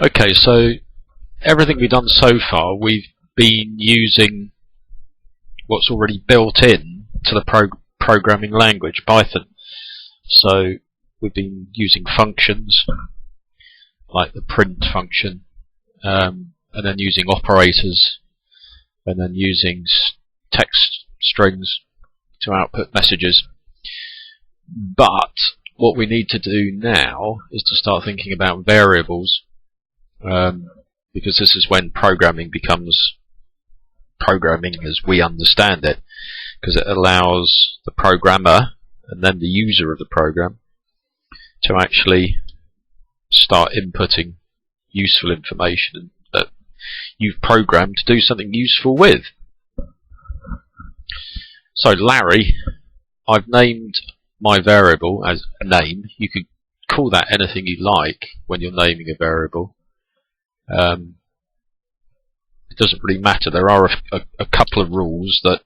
Okay, so everything we've done so far, we've been using what's already built in to the programming language, Python. So we've been using functions like the print function, and then using operators, and then using text strings to output messages. But what we need to do now is to start thinking about variables, because this is when programming becomes programming as we understand it, because it allows the programmer and then the user of the program to actually start inputting useful information that you've programmed to do something useful with. So Larry, I've named my variable as a name. You could call that anything you like when you're naming a variable. It doesn't really matter. There are a couple of rules that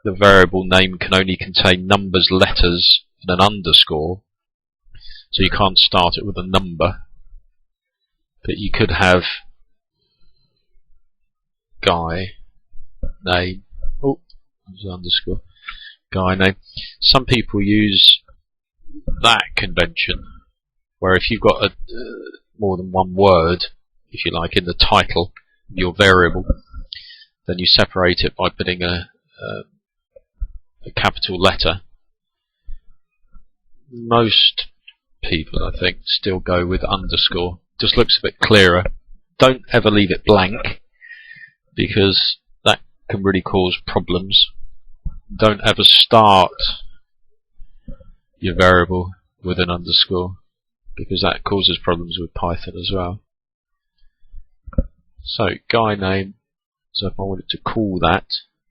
the variable name can only contain numbers, letters, and an underscore. So you can't start it with a number. But you could have guy name. Oh, there's an underscore. Guy name. Some people use that convention, where if you've got more than one word, if you like, in the title of your variable, then you separate it by putting a capital letter. Most people, I think, still go with underscore. Just looks a bit clearer. Don't ever leave it blank, because that can really cause problems. Don't ever start your variable with an underscore, because that causes problems with Python as well. So guy name, so if I wanted to call that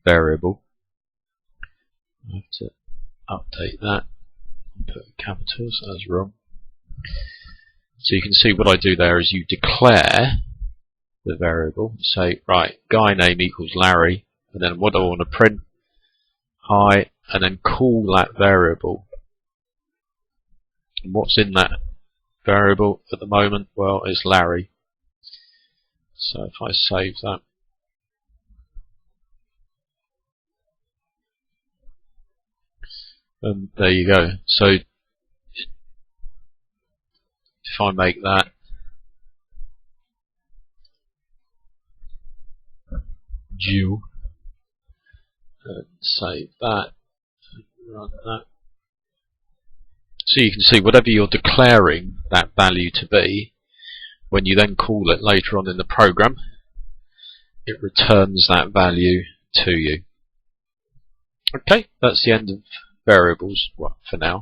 variable, I have to update that and put a capital, so that's wrong. So you can see what I do there is you declare the variable, say, right, guy name equals Larry, and then what do I want to print? Hi, and then call that variable. And what's in that variable at the moment? Well, it's Larry. So if I save that, there you go. So if I make that due and save that and run that, so you can see whatever you're declaring that value to be, when you then call it later on in the program, it returns that value to you. Okay, that's the end of variables, well, for now.